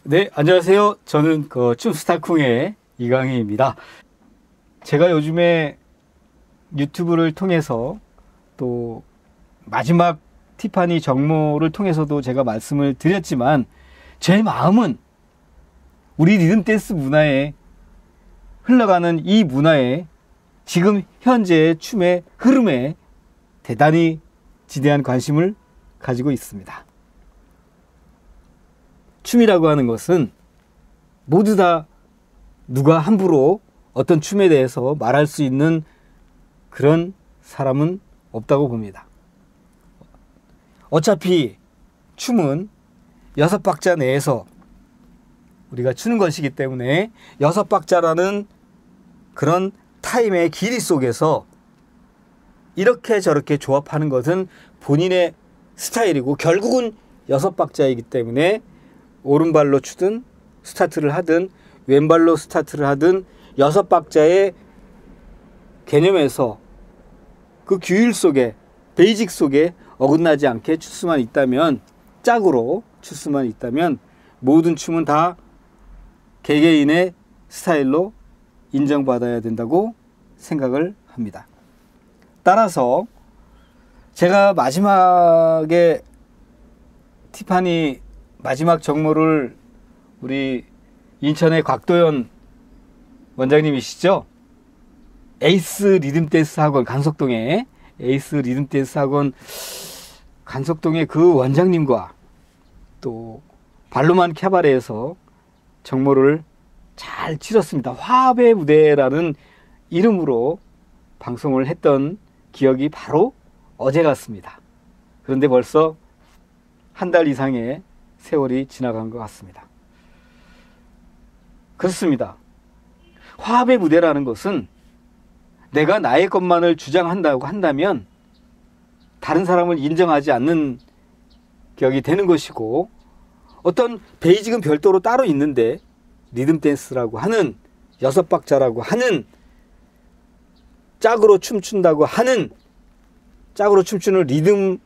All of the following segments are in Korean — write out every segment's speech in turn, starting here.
네, 안녕하세요. 저는 춤스타쿵의 이강희입니다. 제가 요즘에 유튜브를 통해서 또 마지막 티파니 정모를 통해서도 제가 말씀을 드렸지만 제 마음은 우리 리듬 댄스 문화에 흘러가는 이 문화에 지금 현재의 춤의 흐름에 대단히 지대한 관심을 가지고 있습니다. 춤이라고 하는 것은 모두 다 누가 함부로 어떤 춤에 대해서 말할 수 있는 그런 사람은 없다고 봅니다. 어차피 춤은 6박자 내에서 우리가 추는 것이기 때문에 6박자라는 그런 타임의 길이 속에서 이렇게 저렇게 조합하는 것은 본인의 스타일이고 결국은 6박자이기 때문에 오른발로 추든 스타트를 하든 왼발로 스타트를 하든 6박자의 개념에서 그 규율 속에 베이직 속에 어긋나지 않게 출 수만 있다면, 짝으로 출 수만 있다면 모든 춤은 다 개개인의 스타일로 인정받아야 된다고 생각을 합니다. 따라서 제가 마지막에 티파니 마지막 정모를 우리 인천의 곽도연 원장님이시죠? 에이스 리듬댄스 학원, 간석동의 에이스 리듬댄스 학원 간석동의 그 원장님과 또 발로만 캐바레에서 정모를 잘 치렀습니다. 화합의 무대라는 이름으로 방송을 했던 기억이 바로 어제 같습니다. 그런데 벌써 한 달 이상의 세월이 지나간 것 같습니다. 그렇습니다. 화합의 무대라는 것은 내가 나의 것만을 주장한다고 한다면 다른 사람을 인정하지 않는 격이 되는 것이고, 어떤 베이직은 별도로 따로 있는데 리듬 댄스라고 하는 6박자라고 하는 짝으로 춤춘다고 하는 짝으로 춤추는 리듬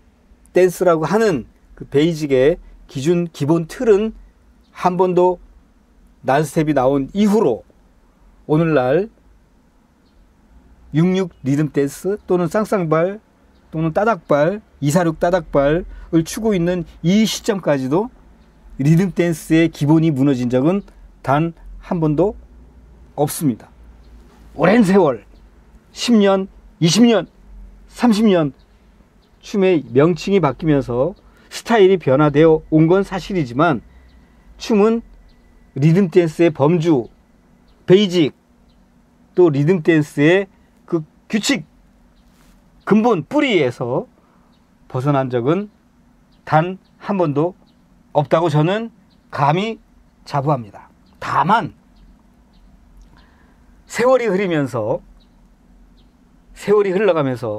댄스라고 하는 그 베이직의 기준 기본 틀은 한 번도 난스텝이 나온 이후로 오늘날 66 리듬 댄스 또는 쌍쌍발 또는 따닥발 246 따닥발을 추고 있는 이 시점까지도 리듬 댄스의 기본이 무너진 적은 단 한 번도 없습니다. 오랜 세월 10년, 20년, 30년 춤의 명칭이 바뀌면서 스타일이 변화되어 온 건 사실이지만 춤은 리듬 댄스의 범주, 베이직, 또 리듬 댄스의 그 규칙, 근본, 뿌리에서 벗어난 적은 단 한 번도 없다고 저는 감히 자부합니다. 다만 세월이 흘러가면서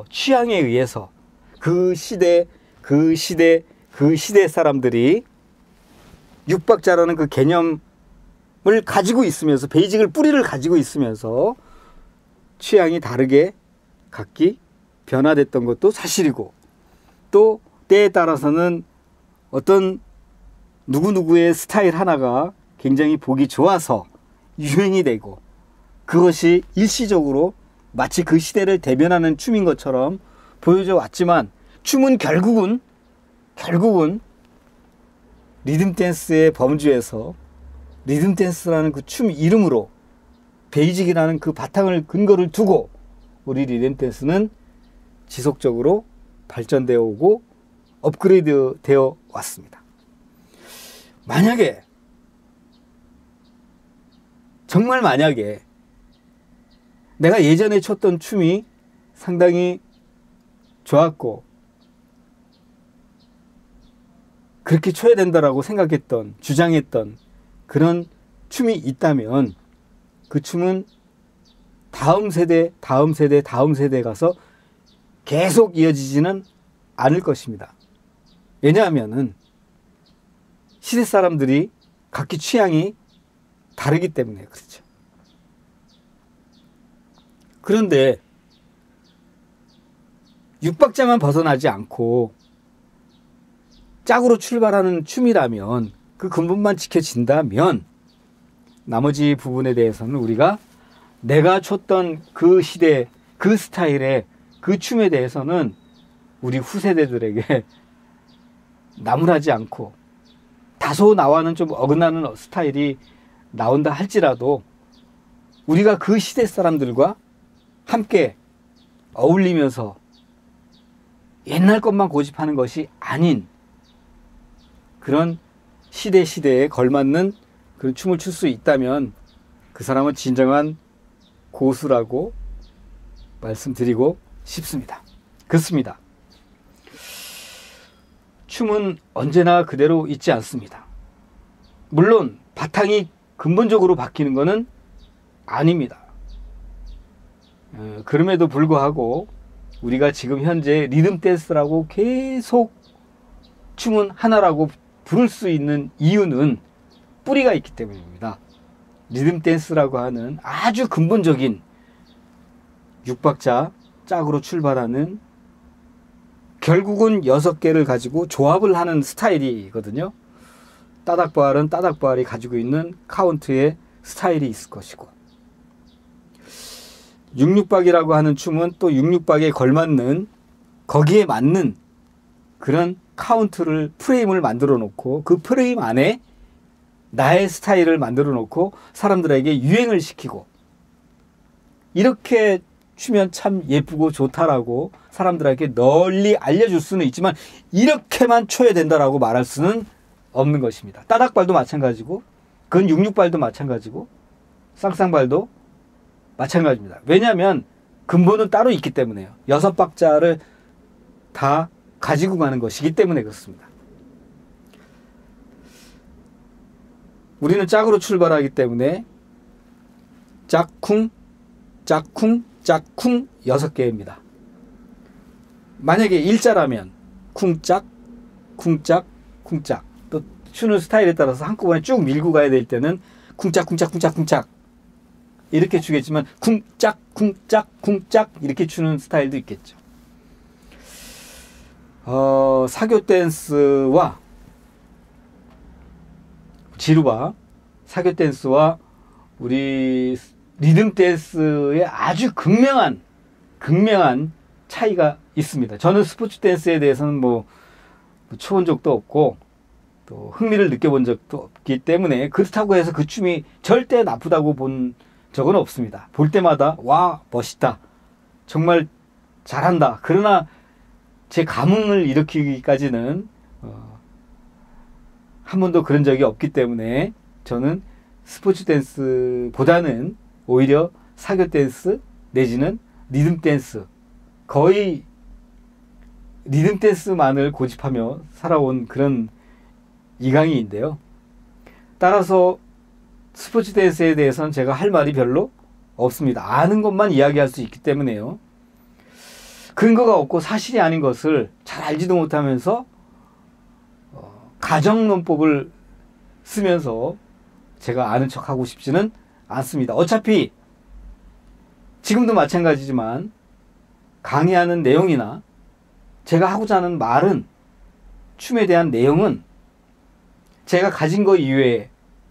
취향에 의해서 그 시대 사람들이 6박자라는 그 개념을 가지고 있으면서, 베이직을 뿌리를 가지고 있으면서 취향이 다르게 각기 변화됐던 것도 사실이고, 또 때에 따라서는 어떤 누구누구의 스타일 하나가 굉장히 보기 좋아서 유행이 되고 그것이 일시적으로 마치 그 시대를 대변하는 춤인 것처럼 보여져 왔지만, 춤은 결국은 리듬 댄스의 범주에서 리듬 댄스라는 그 춤 이름으로 베이직이라는 그 바탕을 근거를 두고 우리 리듬 댄스는 지속적으로 발전되어 오고 업그레이드 되어 왔습니다. 정말 만약에 내가 예전에 췄던 춤이 상당히 좋았고 그렇게 춰야 된다라고 생각했던, 주장했던 그런 춤이 있다면 그 춤은 다음 세대 가서 계속 이어지지는 않을 것입니다. 왜냐하면은 시대 사람들이 각기 취향이 다르기 때문에 그렇죠. 그런데 6박자만 벗어나지 않고 짝으로 출발하는 춤이라면 그 근본만 지켜진다면 나머지 부분에 대해서는 우리가 내가 췄던 그 시대, 그 스타일의 그 춤에 대해서는 우리 후세대들에게 나무라지 않고 다소 나와는 좀 어긋나는 스타일이 나온다 할지라도 우리가 그 시대 사람들과 함께 어울리면서 옛날 것만 고집하는 것이 아닌 그런 시대에 걸맞는 그런 춤을 출 수 있다면 그 사람은 진정한 고수라고 말씀드리고 싶습니다. 그렇습니다. 춤은 언제나 그대로 있지 않습니다. 물론 바탕이 근본적으로 바뀌는 것은 아닙니다. 그럼에도 불구하고 우리가 지금 현재 리듬 댄스라고 계속 춤은 하나라고 부를 수 있는 이유는 뿌리가 있기 때문입니다. 리듬 댄스라고 하는 아주 근본적인 6박자 짝으로 출발하는 결국은 6개를 가지고 조합을 하는 스타일이거든요. 따닥부활은 따닥부활이 가지고 있는 카운트의 스타일이 있을 것이고 66박이라고 하는 춤은 또 66박에 걸맞는 거기에 맞는 그런 카운트를 프레임을 만들어 놓고 그 프레임 안에 나의 스타일을 만들어 놓고 사람들에게 유행을 시키고 이렇게 추면 참 예쁘고 좋다라고 사람들에게 널리 알려줄 수는 있지만 이렇게만 춰야 된다라고 말할 수는 없는 것입니다. 따닥발도 마찬가지고 그건 66발도 마찬가지고 쌍쌍발도 마찬가지입니다. 왜냐하면 근본은 따로 있기 때문에요. 6박자를 다 가지고 가는 것이기 때문에 그렇습니다. 우리는 짝으로 출발하기 때문에 짝쿵, 짝쿵, 짝쿵 6개입니다. 만약에 일자라면 쿵짝, 쿵짝, 쿵짝. 또 추는 스타일에 따라서 한꺼번에 쭉 밀고 가야 될 때는 쿵짝, 쿵짝, 쿵짝, 쿵짝 이렇게 추겠지만 쿵짝, 쿵짝, 쿵짝 이렇게 추는 스타일도 있겠죠. 사교 댄스와 지루바, 사교 댄스와 우리 리듬 댄스의 아주 극명한 차이가 있습니다. 저는 스포츠 댄스에 대해서는 뭐 쳐본 적도 없고 또 흥미를 느껴본 적도 없기 때문에 그렇다고 해서 그 춤이 절대 나쁘다고 본 적은 없습니다. 볼 때마다 와 멋있다, 정말 잘한다. 그러나 제 감흥을 일으키기까지는 한 번도 그런 적이 없기 때문에 저는 스포츠 댄스보다는 오히려 사교 댄스 내지는 리듬 댄스, 거의 리듬 댄스만을 고집하며 살아온 그런 이강인인데요. 따라서 스포츠 댄스에 대해서는 제가 할 말이 별로 없습니다. 아는 것만 이야기할 수 있기 때문에요. 근거가 없고 사실이 아닌 것을 잘 알지도 못하면서 가정론법을 쓰면서 제가 아는 척하고 싶지는 않습니다. 어차피 지금도 마찬가지지만 강의하는 내용이나 제가 하고자 하는 말은 춤에 대한 내용은 제가 가진 것 이외에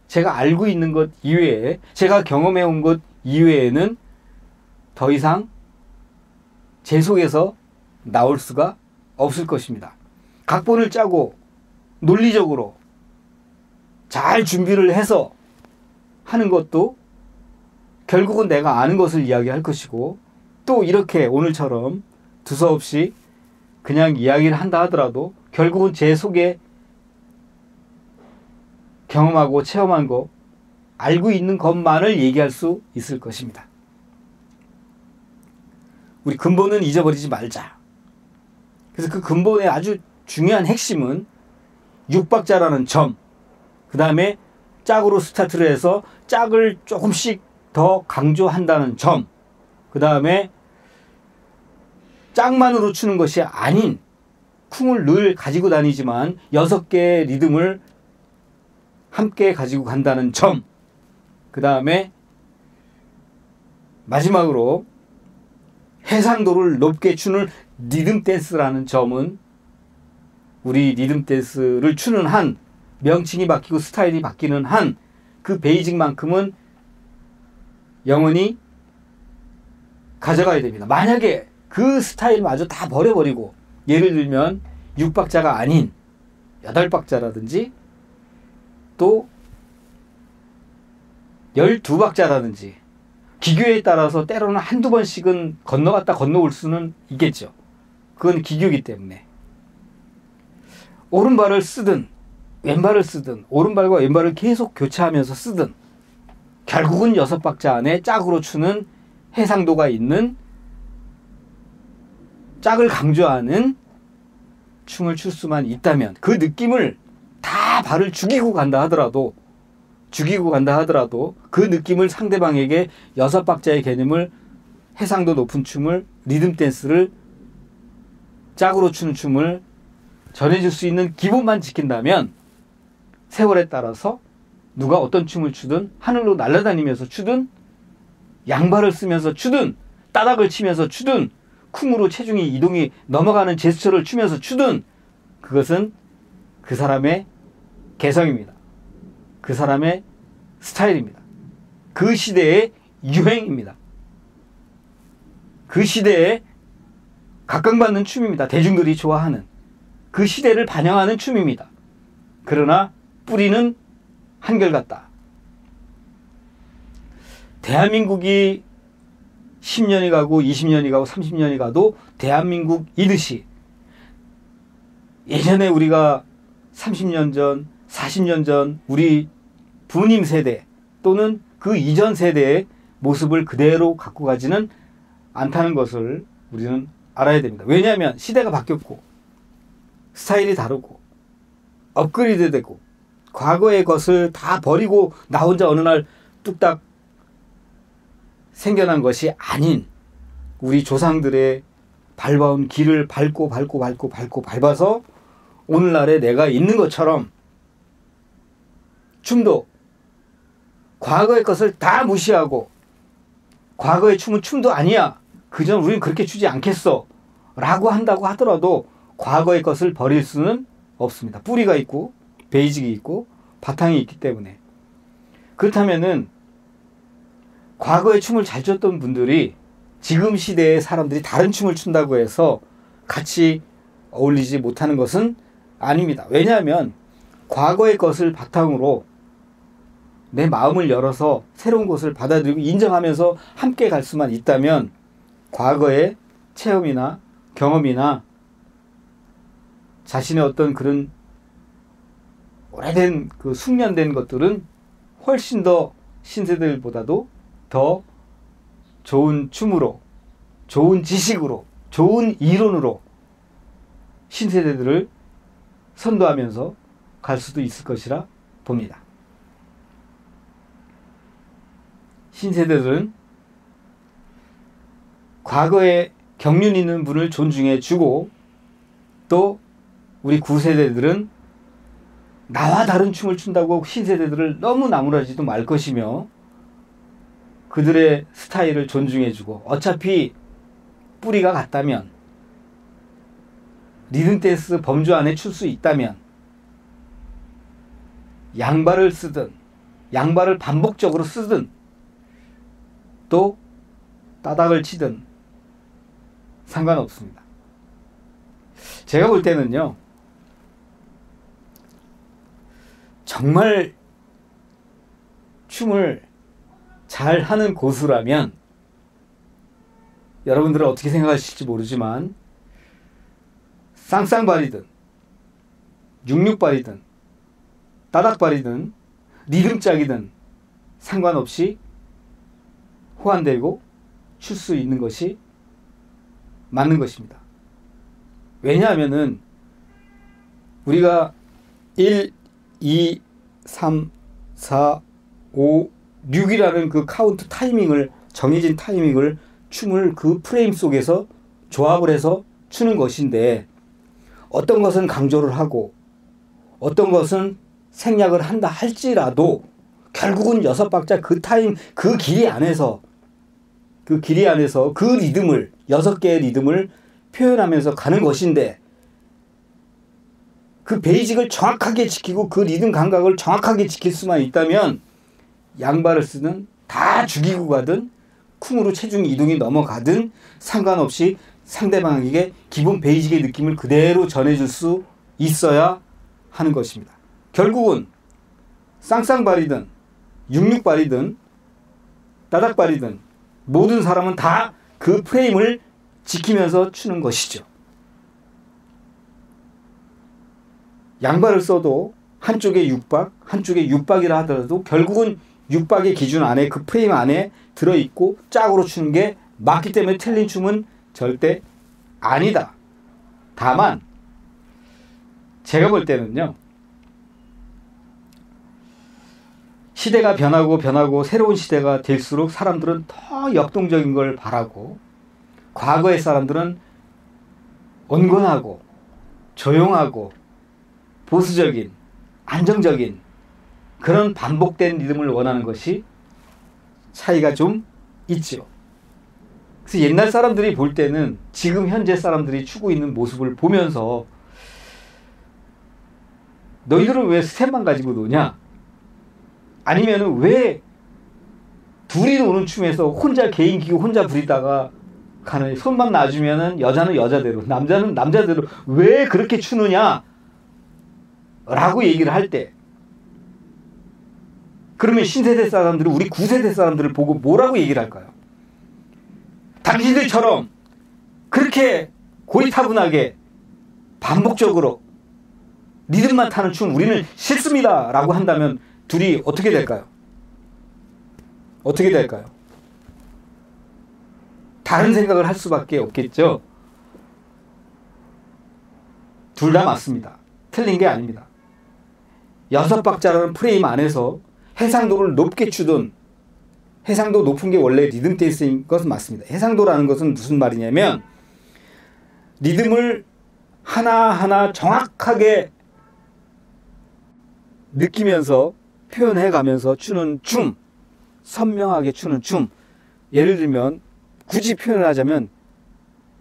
제가 알고 있는 것 이외에 제가 경험해 온 것 이외에는 더 이상 제 속에서 나올 수가 없을 것입니다. 각본을 짜고 논리적으로 잘 준비를 해서 하는 것도 결국은 내가 아는 것을 이야기할 것이고 또 이렇게 오늘처럼 두서없이 그냥 이야기를 한다 하더라도 결국은 제 속에 경험하고 체험한 거, 알고 있는 것만을 얘기할 수 있을 것입니다. 우리 근본은 잊어버리지 말자. 그래서 그 근본의 아주 중요한 핵심은 6박자라는 점, 그 다음에 짝으로 스타트를 해서 짝을 조금씩 더 강조한다는 점, 그 다음에 짝만으로 추는 것이 아닌 쿵을 늘 가지고 다니지만 6개의 리듬을 함께 가지고 간다는 점, 그 다음에 마지막으로 해상도를 높게 추는 리듬 댄스라는 점은 우리 리듬 댄스를 추는 한 명칭이 바뀌고 스타일이 바뀌는 한 그 베이직만큼은 영원히 가져가야 됩니다. 만약에 그 스타일마저 다 버려버리고 예를 들면 6박자가 아닌 8박자라든지 또 12박자라든지 기교에 따라서 때로는 한두 번씩은 건너갔다 건너올 수는 있겠죠. 그건 기교이기 때문에 오른발을 쓰든 왼발을 쓰든 오른발과 왼발을 계속 교차하면서 쓰든 결국은 6박자 안에 짝으로 추는 해상도가 있는 짝을 강조하는 춤을 출 수만 있다면 그 느낌을 다 발을 죽이고 간다 하더라도 그 느낌을 상대방에게 6박자의 개념을 해상도 높은 춤을 리듬 댄스를 짝으로 추는 춤을 전해줄 수 있는 기본만 지킨다면 세월에 따라서 누가 어떤 춤을 추든 하늘로 날아다니면서 추든 양발을 쓰면서 추든 따닥을 치면서 추든 쿵으로 체중이 이동이 넘어가는 제스처를 추면서 추든 그것은 그 사람의 개성입니다. 그 사람의 스타일입니다. 그 시대의 유행입니다. 그 시대에 각광받는 춤입니다. 대중들이 좋아하는 그 시대를 반영하는 춤입니다. 그러나 뿌리는 한결같다. 대한민국이 10년이 가고 20년이 가고 30년이 가도 대한민국이듯이 예전에 우리가 30년 전, 40년 전 우리 부모님 세대 또는 그 이전 세대의 모습을 그대로 갖고 가지는 않다는 것을 우리는 알아야 됩니다. 왜냐하면 시대가 바뀌었고 스타일이 다르고 업그레이드 되고 과거의 것을 다 버리고 나 혼자 어느 날 뚝딱 생겨난 것이 아닌 우리 조상들의 밟아온 길을 밟아서 오늘날에 내가 있는 것처럼 춤도 과거의 것을 다 무시하고 과거의 춤은 춤도 아니야. 그전 우리는 그렇게 추지 않겠어. 라고 한다고 하더라도 과거의 것을 버릴 수는 없습니다. 뿌리가 있고 베이직이 있고 바탕이 있기 때문에. 그렇다면은 과거의 춤을 잘 췄던 분들이 지금 시대의 사람들이 다른 춤을 춘다고 해서 같이 어울리지 못하는 것은 아닙니다. 왜냐하면 과거의 것을 바탕으로 내 마음을 열어서 새로운 것을 받아들이고 인정하면서 함께 갈 수만 있다면 과거의 체험이나 경험이나 자신의 어떤 그런 오래된 그 숙련된 것들은 훨씬 더 신세대들보다도 더 좋은 춤으로, 좋은 지식으로, 좋은 이론으로 신세대들을 선도하면서 갈 수도 있을 것이라 봅니다. 신세대들은 과거에 경륜 있는 분을 존중해 주고 또 우리 구세대들은 나와 다른 춤을 춘다고 신세대들을 너무 나무라지도 말 것이며 그들의 스타일을 존중해 주고 어차피 뿌리가 같다면 리듬댄스 범주 안에 출 수 있다면 양발을 쓰든 양발을 반복적으로 쓰든 또 따닥을 치든 상관없습니다. 제가 볼 때는요, 정말 춤을 잘 하는 고수라면 여러분들은 어떻게 생각하실지 모르지만 쌍쌍발이든 육육발이든 따닥발이든 리듬짝이든 상관없이 호환되고 출 수 있는 것이 맞는 것입니다. 왜냐하면은 우리가 1, 2, 3, 4, 5, 6이라는 그 카운트 타이밍을 정해진 타이밍을 춤을 그 프레임 속에서 조합을 해서 추는 것인데 어떤 것은 강조를 하고 어떤 것은 생략을 한다 할지라도 결국은 6박자 그 타임 그 길이 안에서 그 리듬을 6개의 리듬을 표현하면서 가는 것인데 그 베이직을 정확하게 지키고 그 리듬 감각을 정확하게 지킬 수만 있다면 양발을 쓰든 다 죽이고 가든 쿵으로 체중 이동이 넘어가든 상관없이 상대방에게 기본 베이직의 느낌을 그대로 전해줄 수 있어야 하는 것입니다. 결국은 쌍쌍발이든 육육발이든 따닥발이든 모든 사람은 다 그 프레임을 지키면서 추는 것이죠. 양발을 써도 한쪽에 6박, 한쪽에 6박이라 하더라도 결국은 6박의 기준 안에 그 프레임 안에 들어있고 짝으로 추는 게 맞기 때문에 틀린 춤은 절대 아니다. 다만 제가 볼 때는요. 시대가 변하고 새로운 시대가 될수록 사람들은 더 역동적인 걸 바라고 과거의 사람들은 온건하고 조용하고 보수적인 안정적인 그런 반복된 리듬을 원하는 것이 차이가 좀 있죠. 그래서 옛날 사람들이 볼 때는 지금 현재 사람들이 추고 있는 모습을 보면서 너희들은 왜 스텝만 가지고 노냐? 아니면은 왜 둘이 노는 춤에서 혼자 개인 기고 혼자 부리다가 가는 손만 놔주면은 여자는 여자대로 남자는 남자대로 왜 그렇게 추느냐? 라고 얘기를 할 때 그러면 신세대 사람들은 우리 9세대 사람들을 보고 뭐라고 얘기를 할까요? 당신들처럼 그렇게 고리타분하게 반복적으로 리듬만 타는 춤 우리는 싫습니다 라고 한다면 둘이 어떻게 될까요? 어떻게 될까요? 다른 생각을 할 수밖에 없겠죠. 둘 다 맞습니다. 틀린 게 아닙니다. 6박자라는 프레임 안에서 해상도를 높게 추던 해상도 높은 게 원래 리듬 댄스인 것은 맞습니다. 해상도라는 것은 무슨 말이냐면 리듬을 하나하나 정확하게 느끼면서 표현해가면서 추는 춤, 선명하게 추는 춤. 예를 들면 굳이 표현을 하자면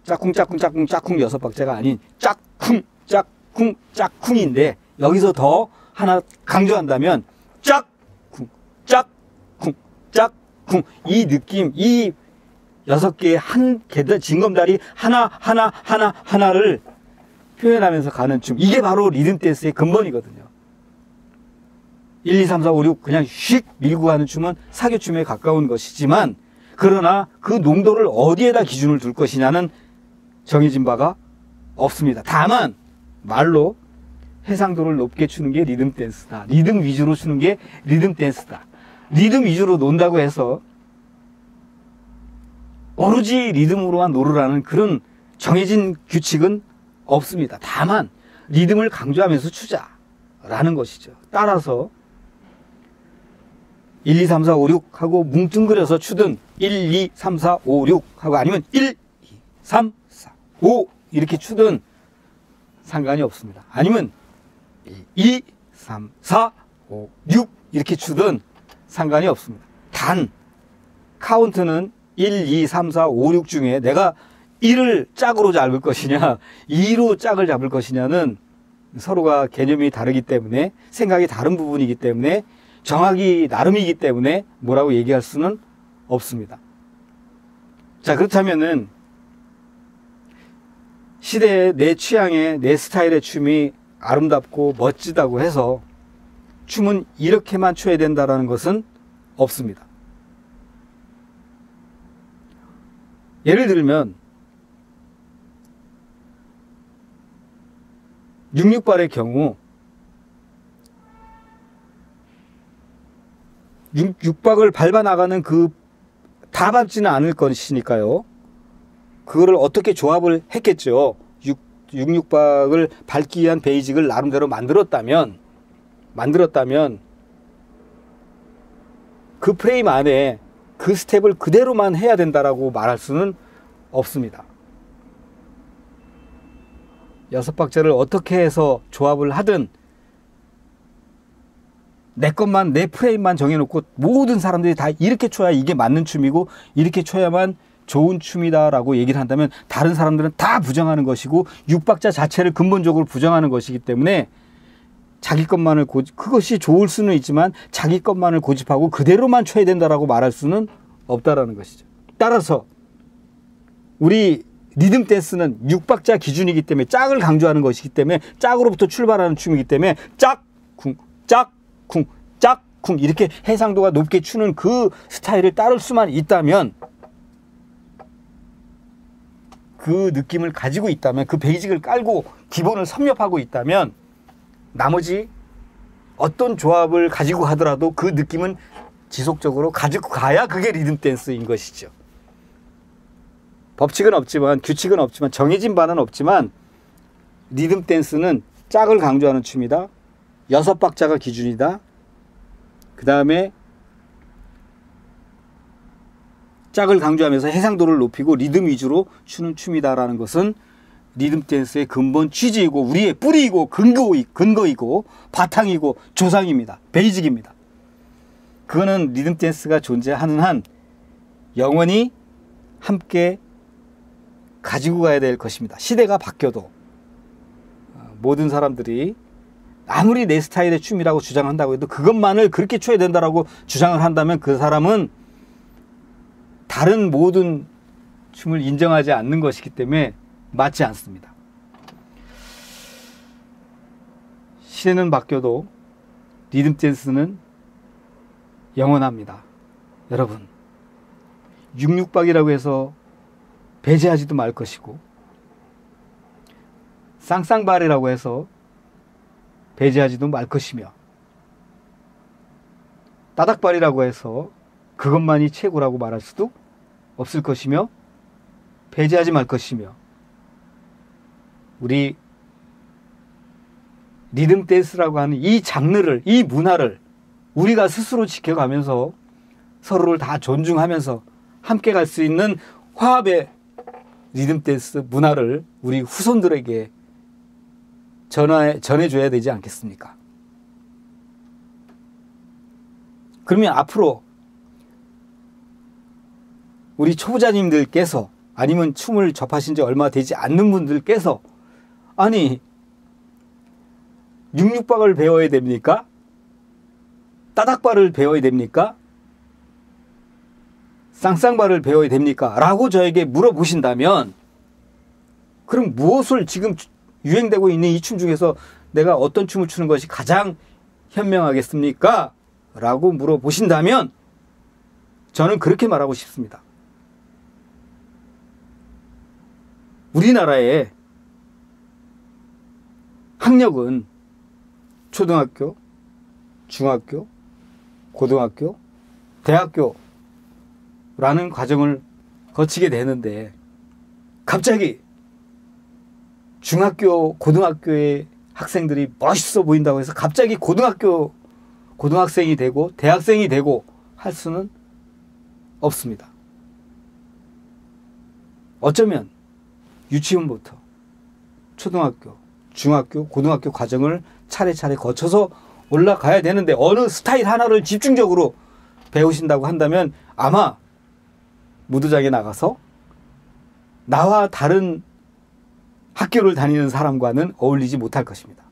짝쿵 짝쿵 짝쿵 짝쿵 6박자가 아닌 짝쿵 짝쿵 짝쿵인데 여기서 더 하나 강조한다면 짝쿵 짝쿵 짝쿵 이 느낌 이 6개의 한 계단 징검다리 하나를 표현하면서 가는 춤 이게 바로 리듬 댄스의 근본이거든요. 1, 2, 3, 4, 5, 6 그냥 휙 밀고 가는 춤은 사교춤에 가까운 것이지만 그러나 그 농도를 어디에다 기준을 둘 것이냐는 정해진 바가 없습니다. 다만 말로 해상도를 높게 추는 게 리듬 댄스다. 리듬 위주로 추는 게 리듬 댄스다. 리듬 위주로 논다고 해서 오로지 리듬으로만 노르라는 그런 정해진 규칙은 없습니다. 다만 리듬을 강조하면서 추자라는 것이죠. 따라서 1, 2, 3, 4, 5, 6 하고 뭉뚱그려서 추든 1, 2, 3, 4, 5, 6 하고 아니면 1, 2, 3, 4, 5 이렇게 추든 상관이 없습니다. 아니면 2, 3, 4, 5, 6 이렇게 추든 상관이 없습니다. 단 카운트는 1, 2, 3, 4, 5, 6 중에 내가 1을 짝으로 잡을 것이냐 2로 짝을 잡을 것이냐는 서로가 개념이 다르기 때문에 생각이 다른 부분이기 때문에 정하기 나름이기 때문에 뭐라고 얘기할 수는 없습니다. 자 그렇다면은 시대의 내 취향의 내 스타일의 춤이 아름답고 멋지다고 해서 춤은 이렇게만 춰야 된다는 것은 없습니다. 예를 들면 66발의 경우 6박을 밟아 나가는 그 다 밟지는 않을 것이니까요. 그거를 어떻게 조합을 했겠죠. 66박을 밟기 위한 베이직을 나름대로 만들었다면 그 프레임 안에 그 스텝을 그대로만 해야 된다라고 말할 수는 없습니다. 6박자를 어떻게 해서 조합을 하든 내 프레임만 정해놓고 모든 사람들이 다 이렇게 춰야 이게 맞는 춤이고 이렇게 춰야만 좋은 춤이다라고 얘기를 한다면 다른 사람들은 다 부정하는 것이고 육박자 자체를 근본적으로 부정하는 것이기 때문에 자기 것만을 그것이 좋을 수는 있지만 자기 것만을 고집하고 그대로만 춰야 된다라고 말할 수는 없다라는 것이죠. 따라서 우리 리듬 댄스는 6박자 기준이기 때문에 짝을 강조하는 것이기 때문에 짝으로부터 출발하는 춤이기 때문에 짝쿵 짝쿵 짝쿵 이렇게 해상도가 높게 추는 그 스타일을 따를 수만 있다면, 그 느낌을 가지고 있다면, 그 베이직을 깔고 기본을 섭렵하고 있다면 나머지 어떤 조합을 가지고 하더라도 그 느낌은 지속적으로 가지고 가야 그게 리듬 댄스인 것이죠. 법칙은 없지만, 규칙은 없지만, 정해진 바는 없지만 리듬 댄스는 짝을 강조하는 춤이다. 6박자가 기준이다. 그 다음에 짝을 강조하면서 해상도를 높이고 리듬 위주로 추는 춤이다라는 것은 리듬 댄스의 근본 취지이고 우리의 뿌리이고 근거이고 바탕이고 조상입니다. 베이직입니다. 그거는 리듬 댄스가 존재하는 한 영원히 함께 가지고 가야 될 것입니다. 시대가 바뀌어도 모든 사람들이 아무리 내 스타일의 춤이라고 주장한다고 해도 그것만을 그렇게 춰야 된다라고 주장을 한다면 그 사람은 다른 모든 춤을 인정하지 않는 것이기 때문에 맞지 않습니다. 시대는 바뀌어도 리듬 댄스는 영원합니다. 여러분, 66박이라고 해서 배제하지도 말 것이고 쌍쌍발이라고 해서 배제하지도 말 것이며 따닥발이라고 해서 그것만이 최고라고 말할 수도 없을 것이며 배제하지 말 것이며, 우리 리듬 댄스라고 하는 이 장르를, 이 문화를 우리가 스스로 지켜가면서 서로를 다 존중하면서 함께 갈 수 있는 화합의 리듬 댄스 문화를 우리 후손들에게 전해줘야 되지 않겠습니까? 그러면 앞으로 우리 초보자님들께서, 아니면 춤을 접하신 지 얼마 되지 않는 분들께서, 아니 66박을 배워야 됩니까? 따닥발을 배워야 됩니까? 쌍쌍발을 배워야 됩니까? 라고 저에게 물어보신다면, 그럼 무엇을 지금 유행되고 있는 이 춤 중에서 내가 어떤 춤을 추는 것이 가장 현명하겠습니까? 라고 물어보신다면 저는 그렇게 말하고 싶습니다. 우리나라의 학력은 초등학교, 중학교, 고등학교, 대학교라는 과정을 거치게 되는데, 갑자기 중학교, 고등학교의 학생들이 멋있어 보인다고 해서 갑자기 고등학생이 되고 대학생이 되고 할 수는 없습니다. 어쩌면 유치원부터 초등학교, 중학교, 고등학교 과정을 차례차례 거쳐서 올라가야 되는데, 어느 스타일 하나를 집중적으로 배우신다고 한다면 아마 무도장에 나가서 나와 다른 학교를 다니는 사람과는 어울리지 못할 것입니다.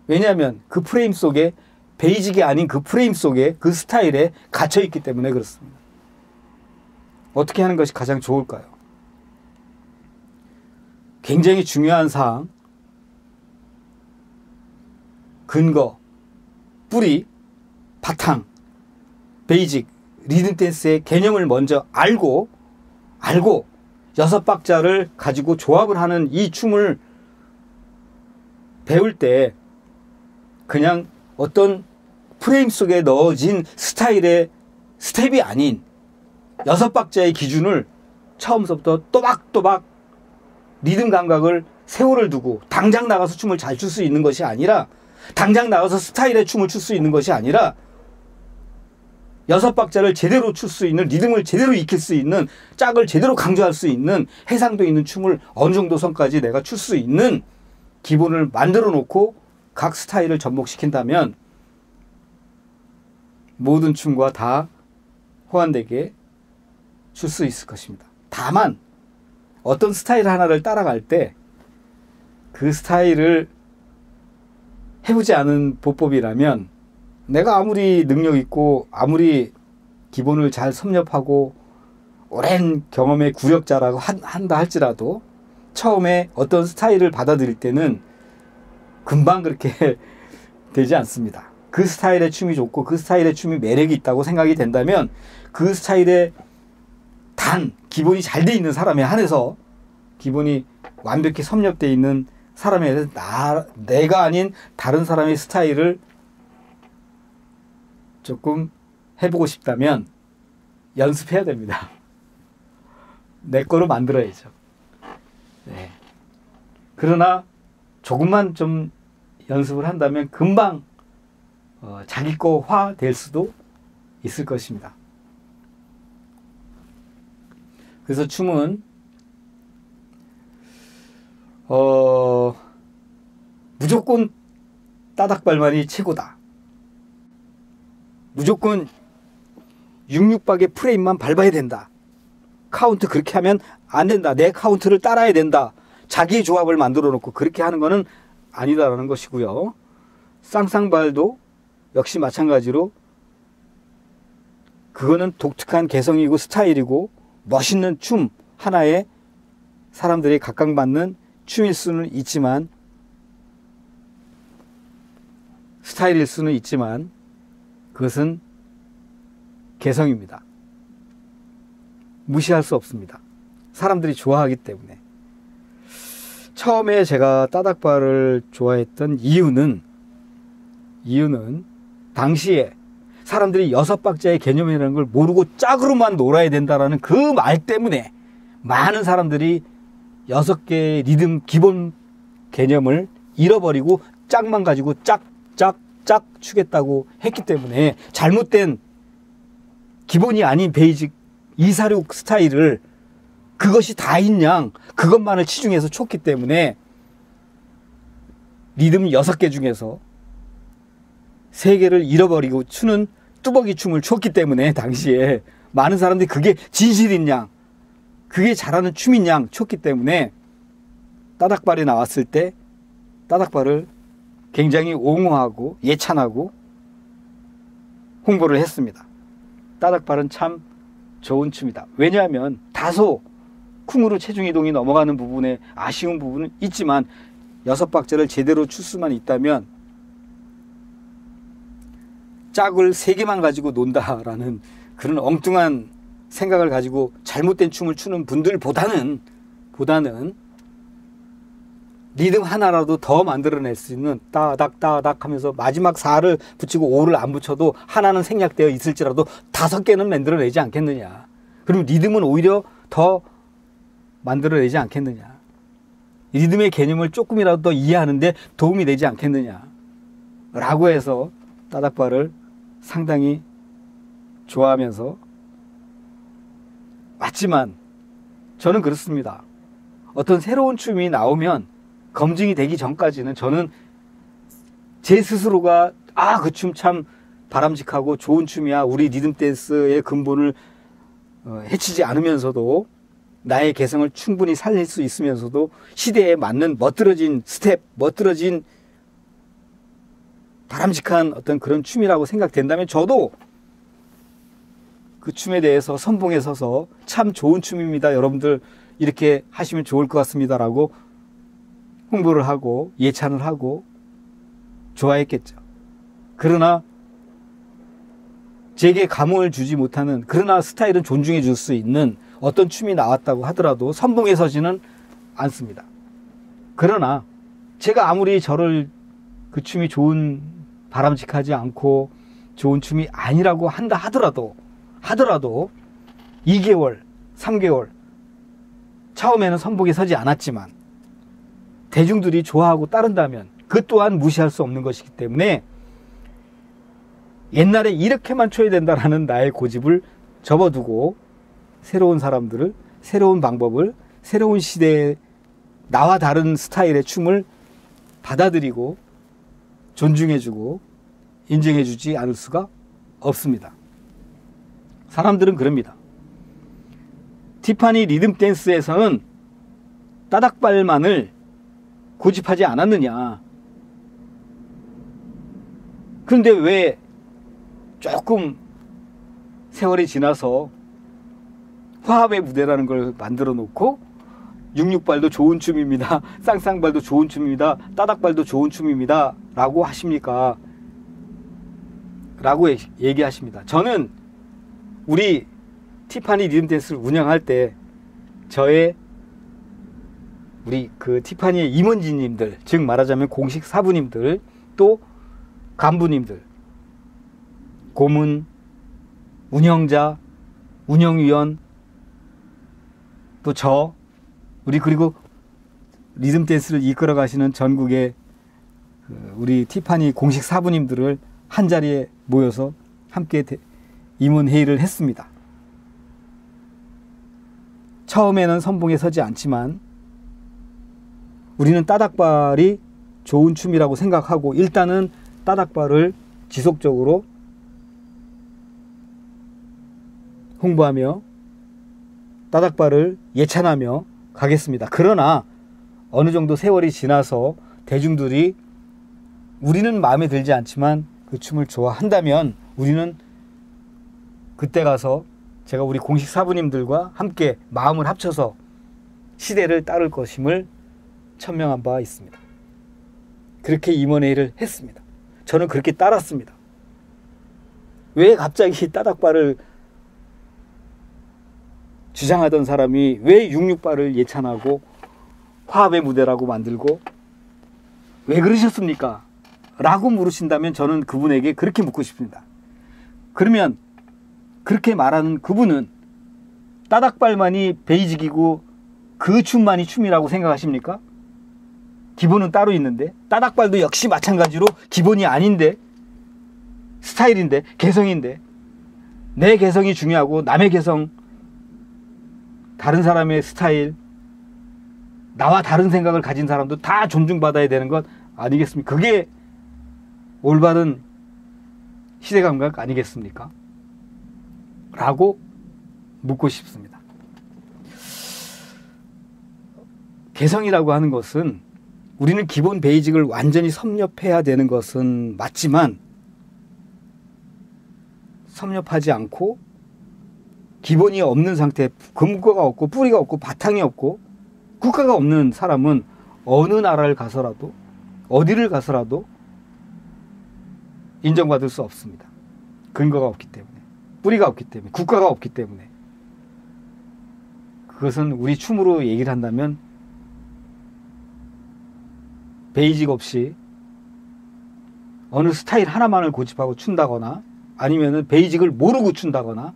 왜냐하면 그 프레임 속에, 베이직이 아닌 그 프레임 속에, 그 스타일에 갇혀있기 때문에 그렇습니다. 어떻게 하는 것이 가장 좋을까요? 굉장히 중요한 사항, 근거, 뿌리, 바탕, 베이직, 리듬 댄스의 개념을 먼저 알고 6박자를 가지고 조합을 하는 이 춤을 배울 때 그냥 어떤 프레임 속에 넣어진 스타일의 스텝이 아닌 6박자의 기준을 처음부터 또박또박 리듬 감각을 세월을 두고 당장 나가서 춤을 잘 출 수 있는 것이 아니라, 당장 나가서 스타일의 춤을 출 수 있는 것이 아니라 6박자를 제대로 출 수 있는, 리듬을 제대로 익힐 수 있는, 짝을 제대로 강조할 수 있는, 해상도 있는 춤을 어느 정도 선까지 내가 출 수 있는 기본을 만들어 놓고 각 스타일을 접목시킨다면 모든 춤과 다 호환되게 줄 수 있을 것입니다. 다만 어떤 스타일 하나를 따라갈 때 그 스타일을 해보지 않은 보법이라면 내가 아무리 능력 있고 아무리 기본을 잘 섭렵하고 오랜 경험의 구력자라고 한다 할지라도 처음에 어떤 스타일을 받아들일 때는 금방 그렇게 되지 않습니다. 그 스타일의 춤이 좋고 그 스타일의 춤이 매력이 있다고 생각이 된다면 그 스타일의 단 기본이 잘 돼 있는 사람에 한해서 기본이 완벽히 섭렵되어 있는 사람에 대해서 내가 아닌 다른 사람의 스타일을 조금 해보고 싶다면 연습해야 됩니다. 내 거로 만들어야죠. 네. 그러나 조금만 좀 연습을 한다면 금방 자기 거화 될 수도 있을 것입니다. 그래서 춤은 무조건 따닥발만이 최고다. 무조건 66박의 프레임만 밟아야 된다. 카운트 그렇게 하면 안 된다. 내 카운트를 따라야 된다. 자기의 조합을 만들어 놓고 그렇게 하는 거는 아니다라는 것이고요. 쌍쌍발도 역시 마찬가지로 그거는 독특한 개성이고 스타일이고 멋있는 춤 하나에 사람들이 각광받는 춤일 수는 있지만 스타일일 수는 있지만 그것은 개성입니다. 무시할 수 없습니다. 사람들이 좋아하기 때문에. 처음에 제가 따닥발을 좋아했던 이유는 당시에 사람들이 6박자의 개념이라는 걸 모르고 짝으로만 놀아야 된다라는 그 말 때문에 많은 사람들이 6개의 리듬 기본 개념을 잃어버리고 짝만 가지고 짝 추겠다고 했기 때문에 잘못된 기본이 아닌 베이직 246 스타일을 그것이 다인 양 그것만을 치중해서 췄기 때문에 리듬 6개 중에서 3개를 잃어버리고 추는 뚜벅이 춤을 췄기 때문에 당시에 많은 사람들이 그게 진실인 양 그게 잘하는 춤인 양 췄기 때문에 따닥발이 나왔을 때 따닥발을 굉장히 옹호하고 예찬하고 홍보를 했습니다. 따닥발은 참 좋은 춤이다. 왜냐하면 다소 쿵으로 체중이동이 넘어가는 부분에 아쉬운 부분은 있지만 6박자를 제대로 출 수만 있다면 짝을 3개만 가지고 논다라는 그런 엉뚱한 생각을 가지고 잘못된 춤을 추는 분들보다는 리듬 하나라도 더 만들어낼 수 있는 따닥 하면서 마지막 4를 붙이고 5를 안 붙여도 하나는 생략되어 있을지라도 5개는 만들어내지 않겠느냐. 그럼 리듬은 오히려 더 만들어내지 않겠느냐. 리듬의 개념을 조금이라도 더 이해하는데 도움이 되지 않겠느냐. 라고 해서 따닥발을 상당히 좋아하면서 맞지만 저는 그렇습니다. 어떤 새로운 춤이 나오면 검증이 되기 전까지는 저는 제 스스로가 그 춤 참 바람직하고 좋은 춤이야. 우리 리듬 댄스의 근본을 해치지 않으면서도 나의 개성을 충분히 살릴 수 있으면서도 시대에 맞는 멋들어진 스텝, 멋들어진 바람직한 어떤 그런 춤이라고 생각된다면 저도 그 춤에 대해서 선봉에 서서 참 좋은 춤입니다. 여러분들 이렇게 하시면 좋을 것 같습니다. 라고 홍보를 하고 예찬을 하고 좋아했겠죠. 그러나 제게 감흥을 주지 못하는 그러나 스타일은 존중해 줄 수 있는 어떤 춤이 나왔다고 하더라도 선봉에 서지는 않습니다. 그러나 제가 아무리 저를 그 춤이 좋은 바람직하지 않고 좋은 춤이 아니라고 한다 하더라도 2개월, 3개월 처음에는 선봉에 서지 않았지만 대중들이 좋아하고 따른다면 그 또한 무시할 수 없는 것이기 때문에 옛날에 이렇게만 춰야 된다라는 나의 고집을 접어두고 새로운 사람들을, 새로운 방법을, 새로운 시대에 나와 다른 스타일의 춤을 받아들이고 존중해주고 인정해주지 않을 수가 없습니다. 사람들은 그럽니다. 티파니 리듬 댄스에서는 따닥발만을 고집하지 않았느냐. 그런데 왜 조금 세월이 지나서 화합의 무대라는 걸 만들어 놓고 66발도 좋은 춤입니다. 쌍쌍발도 좋은 춤입니다. 따닥발도 좋은 춤입니다. 라고 하십니까? 라고 얘기하십니다. 저는 우리 티파니 리듬 댄스를 운영할 때 저의 우리 그 티파니의 임원진님들, 즉 말하자면 공식 사부님들, 또 간부님들, 고문, 운영자, 운영위원, 또 저, 우리 그리고 리듬 댄스를 이끌어 가시는 전국의 우리 티파니 공식 사부님들을 한 자리에 모여서 함께 임원회의를 했습니다. 처음에는 선봉에 서지 않지만 우리는 따닥발이 좋은 춤이라고 생각하고 일단은 따닥발을 지속적으로 홍보하며 따닥발을 예찬하며 가겠습니다. 그러나 어느 정도 세월이 지나서 대중들이 우리는 마음에 들지 않지만 그 춤을 좋아한다면 우리는 그때 가서 제가 우리 공식 사부님들과 함께 마음을 합쳐서 시대를 따를 것임을 천명한 바 있습니다. 그렇게 임원회의를 했습니다. 저는 그렇게 따랐습니다. 왜 갑자기 따닥발을 주장하던 사람이 왜 66발을 예찬하고 화합의 무대라고 만들고 왜 그러셨습니까? 라고 물으신다면 저는 그분에게 그렇게 묻고 싶습니다. 그러면 그렇게 말하는 그분은 따닥발만이 베이직이고 그 춤만이 춤이라고 생각하십니까? 기본은 따로 있는데 따닥발도 역시 마찬가지로 기본이 아닌데 스타일인데 개성인데 내 개성이 중요하고 남의 개성, 다른 사람의 스타일, 나와 다른 생각을 가진 사람도 다 존중받아야 되는 것 아니겠습니까? 그게 올바른 시대감각 아니겠습니까? 라고 묻고 싶습니다. 개성이라고 하는 것은 우리는 기본 베이직을 완전히 섭렵해야 되는 것은 맞지만 섭렵하지 않고 기본이 없는 상태, 근거가 없고 뿌리가 없고 바탕이 없고 국가가 없는 사람은 어느 나라를 가서라도 어디를 가서라도 인정받을 수 없습니다. 근거가 없기 때문에, 뿌리가 없기 때문에, 국가가 없기 때문에. 그것은 우리 춤으로 얘기를 한다면 베이직 없이 어느 스타일 하나만을 고집하고 춘다거나 아니면은 베이직을 모르고 춘다거나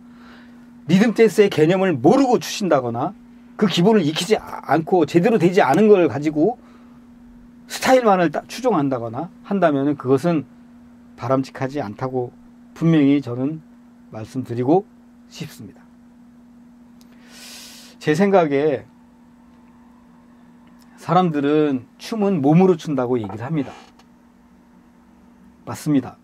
리듬 댄스의 개념을 모르고 추신다거나 그 기본을 익히지 않고 제대로 되지 않은 걸 가지고 스타일만을 추종한다거나 한다면 그것은 바람직하지 않다고 분명히 저는 말씀드리고 싶습니다. 제 생각에 사람들은 춤은 몸으로 춘다고 얘기를 합니다. 맞습니다.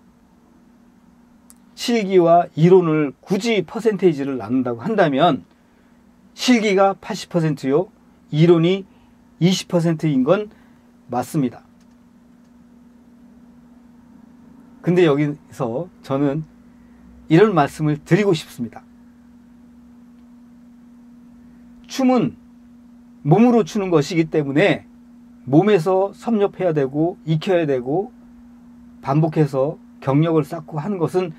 실기와 이론을 굳이 퍼센테이지를 나눈다고 한다면 실기가 80%요, 이론이 20%인 건 맞습니다. 근데 여기서 저는 이런 말씀을 드리고 싶습니다. 춤은 몸으로 추는 것이기 때문에 몸에서 섭렵해야 되고 익혀야 되고 반복해서 경력을 쌓고 하는 것은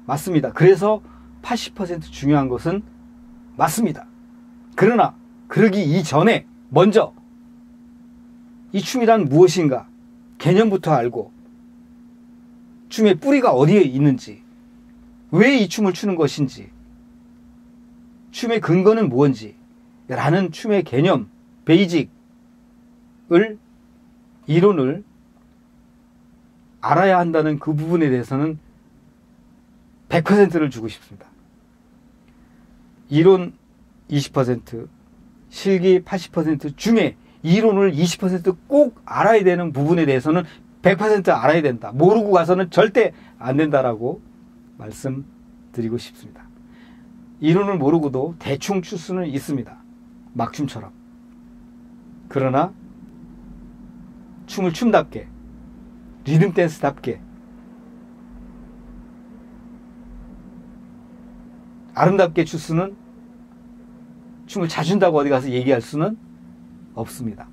맞습니다. 그래서 80% 중요한 것은 맞습니다. 그러나 그러기 이전에 먼저 이 춤이란 무엇인가 개념부터 알고 춤의 뿌리가 어디에 있는지, 왜 이 춤을 추는 것인지, 춤의 근거는 무엇인지 라는 춤의 개념, 베이직을, 이론을 알아야 한다는 그 부분에 대해서는 100%를 주고 싶습니다. 이론 20%, 실기 80% 중에 이론을 20% 꼭 알아야 되는 부분에 대해서는 100% 알아야 된다. 모르고 가서는 절대 안 된다라고 말씀드리고 싶습니다. 이론을 모르고도 대충 출 수는 있습니다. 막춤처럼. 그러나 춤을 춤답게, 리듬 댄스답게, 아름답게 출 수는, 춤을 잘 춘다고 어디 가서 얘기할 수는 없습니다.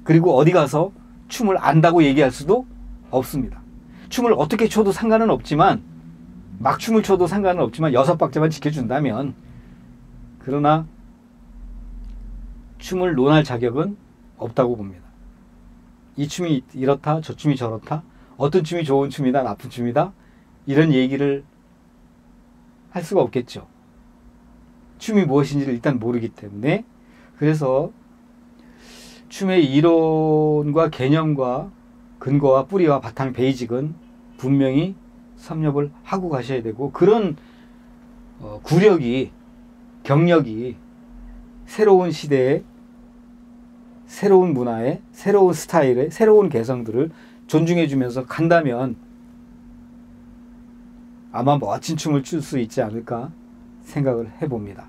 그리고 어디 가서 춤을 안다고 얘기할 수도 없습니다. 춤을 어떻게 춰도 상관은 없지만, 막춤을 춰도 상관은 없지만 6박자만 지켜준다면, 그러나 춤을 논할 자격은 없다고 봅니다. 이 춤이 이렇다, 저 춤이 저렇다, 어떤 춤이 좋은 춤이다, 나쁜 춤이다, 이런 얘기를 할 수가 없겠죠. 춤이 무엇인지를 일단 모르기 때문에. 그래서 춤의 이론과 개념과 근거와 뿌리와 바탕, 베이직은 분명히 섭렵을 하고 가셔야 되고, 그런 구력이, 경력이 새로운 시대에, 새로운 문화에, 새로운 스타일에, 새로운 개성들을 존중해 주면서 간다면 아마 멋진 춤을 출 수 있지 않을까 생각을 해봅니다.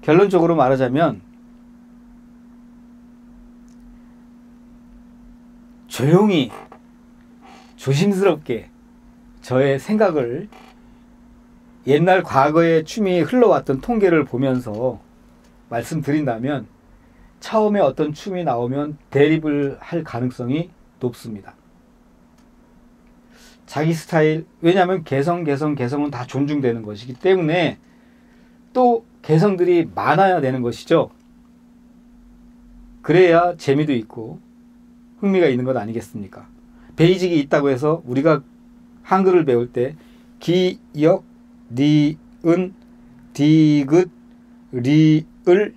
결론적으로 말하자면, 조용히 조심스럽게 저의 생각을, 옛날 과거의 춤이 흘러왔던 통계를 보면서 말씀드린다면, 처음에 어떤 춤이 나오면 대립을 할 가능성이 높습니다. 자기 스타일, 왜냐하면 개성은 다 존중되는 것이기 때문에 또 개성들이 많아야 되는 것이죠. 그래야 재미도 있고 흥미가 있는 것 아니겠습니까? 베이직이 있다고 해서 우리가 한글을 배울 때 기역, 니은, 디귿, 리을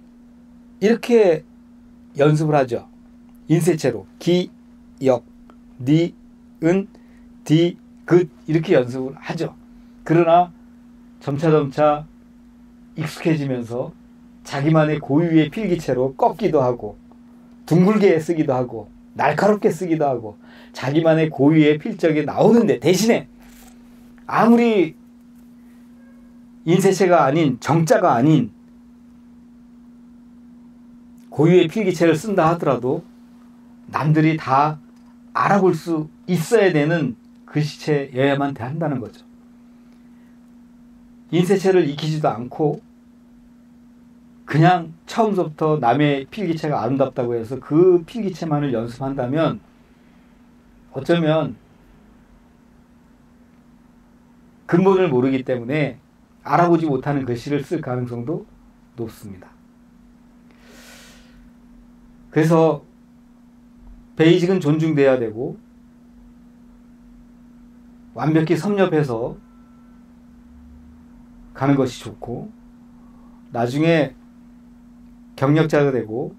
이렇게 연습을 하죠. 인쇄체로 기역, 니은, 디귿 이렇게 연습을 하죠. 그러나 점차점차 익숙해지면서 자기만의 고유의 필기체로 꺾기도 하고, 둥글게 쓰기도 하고, 날카롭게 쓰기도 하고, 자기만의 고유의 필적이 나오는데, 대신에 아무리 인쇄체가 아닌, 정자가 아닌 고유의 필기체를 쓴다 하더라도 남들이 다 알아볼 수 있어야 되는 글씨체여야만 한다는 거죠. 인쇄체를 익히지도 않고 그냥 처음부터 남의 필기체가 아름답다고 해서 그 필기체만을 연습한다면 어쩌면 근본을 모르기 때문에 알아보지 못하는 글씨를 쓸 가능성도 높습니다. 그래서 베이직은 존중돼야 되고, 완벽히 섭렵해서 가는 것이 좋고, 나중에 경력자가 되고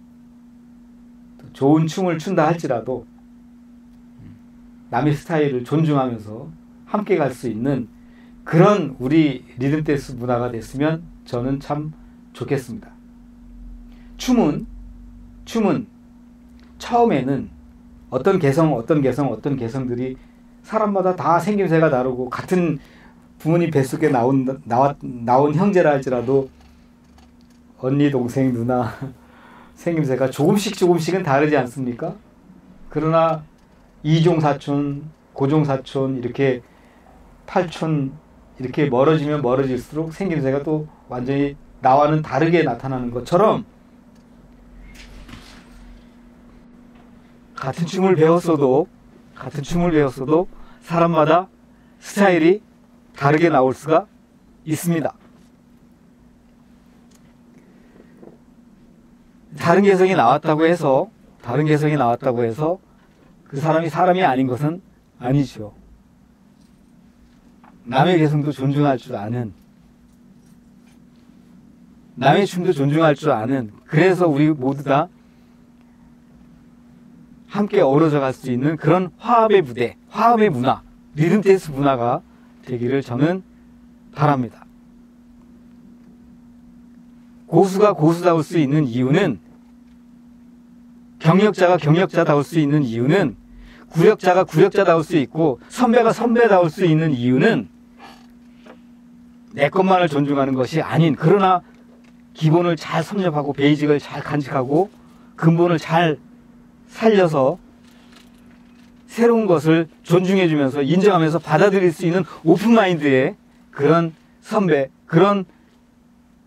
좋은 춤을 춘다 할지라도 남의 스타일을 존중하면서 함께 갈 수 있는 그런 우리 리듬 댄스 문화가 됐으면 저는 참 좋겠습니다. 춤은 처음에는 어떤 개성들이 사람마다 다 생김새가 다르고, 같은 부모님 뱃속에 나온 형제라 할지라도 언니, 동생, 누나 생김새가 조금씩은 다르지 않습니까? 그러나 이종 사촌, 고종 사촌, 이렇게 팔촌, 이렇게 멀어지면 멀어질수록 생김새가 또 완전히 나와는 다르게 나타나는 것처럼, 같은 춤을 배웠어도 사람마다 스타일이 다르게 나올 수가 있습니다. 다른 개성이 나왔다고 해서 그 사람이 아닌 것은 아니죠. 남의 개성도 존중할 줄 아는, 남의 춤도 존중할 줄 아는, 그래서 우리 모두 다 함께 어우러져 갈 수 있는 그런 화합의 무대, 화합의 문화, 리듬 댄스 문화가 되기를 저는 바랍니다. 고수가 고수다울 수 있는 이유는, 경력자가 경력자다울 수 있는 이유는, 구력자가 구력자다울 수 있고 선배가 선배다울 수 있는 이유는 내 것만을 존중하는 것이 아닌, 그러나 기본을 잘 섭렵하고 베이직을 잘 간직하고 근본을 잘 살려서 새로운 것을 존중해주면서 인정하면서 받아들일 수 있는 오픈마인드의 그런 선배, 그런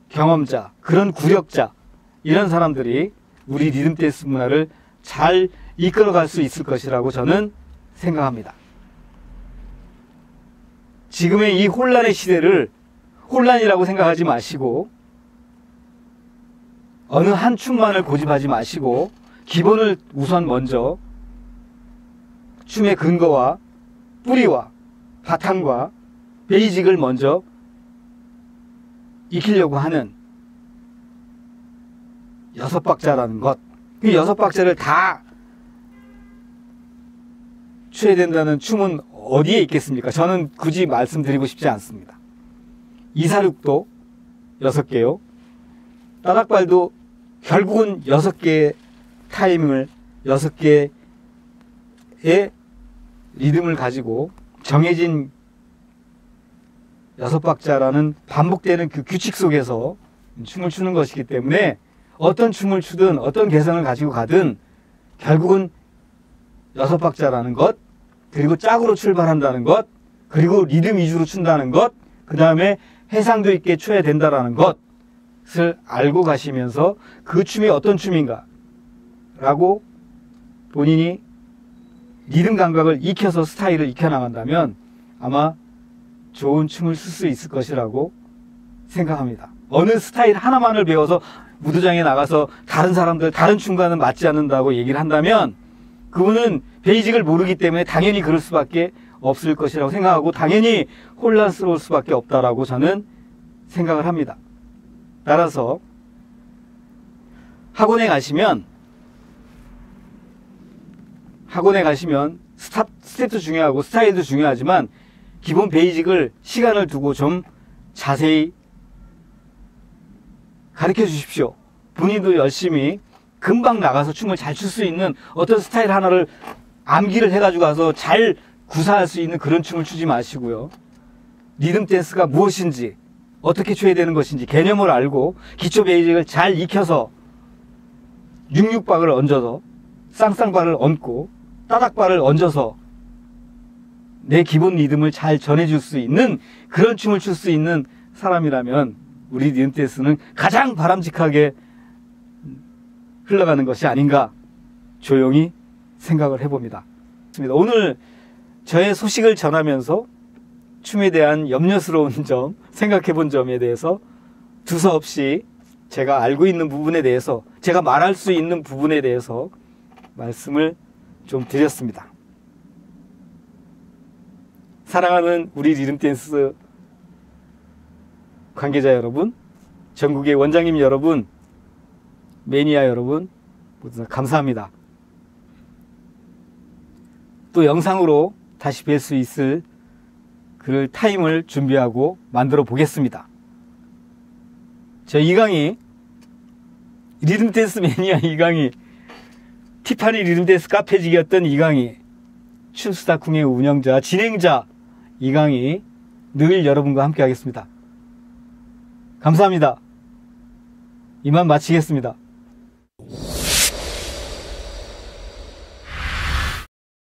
경험자, 그런 구력자, 이런 사람들이 우리 리듬댄스 문화를 잘 이끌어갈 수 있을 것이라고 저는 생각합니다. 지금의 이 혼란의 시대를 혼란이라고 생각하지 마시고 어느 한 춤만을 고집하지 마시고 기본을 우선 먼저 춤의 근거와 뿌리와 바탕과 베이직을 먼저 익히려고 하는 6박자라는 것, 그 6박자를 다 취해야 된다는 춤은 어디에 있겠습니까? 저는 굳이 말씀드리고 싶지 않습니다. 246도 6개요. 따닥발도 결국은 6개의 타이밍을, 6개의 리듬을 가지고 정해진 6박자라는 반복되는 그 규칙 속에서 춤을 추는 것이기 때문에 어떤 춤을 추든 어떤 개성을 가지고 가든 결국은 6박자라는 것, 그리고 짝으로 출발한다는 것, 그리고 리듬 위주로 춘다는 것, 그 다음에 해상도 있게 춰야 된다는 것을 알고 가시면서 그 춤이 어떤 춤인가 라고 본인이 리듬 감각을 익혀서 스타일을 익혀나간다면 아마 좋은 춤을 출 수 있을 것이라고 생각합니다. 어느 스타일 하나만을 배워서 무도장에 나가서 다른 사람들, 다른 춤과는 맞지 않는다고 얘기를 한다면 그분은 베이직을 모르기 때문에 당연히 그럴 수밖에 없을 것이라고 생각하고 당연히 혼란스러울 수밖에 없다라고 저는 생각을 합니다. 따라서 학원에 가시면 스텝도 중요하고 스타일도 중요하지만 기본 베이직을 시간을 두고 좀 자세히 가르쳐 주십시오. 본인도 열심히 금방 나가서 춤을 잘 출 수 있는 어떤 스타일 하나를 암기를 해가지고 가서 잘 구사할 수 있는 그런 춤을 추지 마시고요. 리듬 댄스가 무엇인지, 어떻게 춰야 되는 것인지 개념을 알고 기초 베이직을 잘 익혀서 66박을 얹어서 쌍쌍발을 얹고 따닥발을 얹어서 내 기본 리듬을 잘 전해줄 수 있는 그런 춤을 출 수 있는 사람이라면 우리 리듬 댄스는 가장 바람직하게 흘러가는 것이 아닌가 조용히 생각을 해봅니다. 오늘 저의 소식을 전하면서 춤에 대한 염려스러운 점, 생각해 본 점에 대해서 두서없이 제가 알고 있는 부분에 대해서, 제가 말할 수 있는 부분에 대해서 말씀을 좀 드렸습니다. 사랑하는 우리 리듬댄스 관계자 여러분, 전국의 원장님 여러분, 매니아 여러분, 모두 다 감사합니다. 또 영상으로 다시 뵐 수 있을 그 타임을 준비하고 만들어 보겠습니다. 저 이강희, 리듬댄스 매니아 이강희, 티파니 리듬댄스 카페직이었던 이강희, 춤스타쿵의 운영자, 진행자 이강희, 늘 여러분과 함께 하겠습니다. 감사합니다. 이만 마치겠습니다.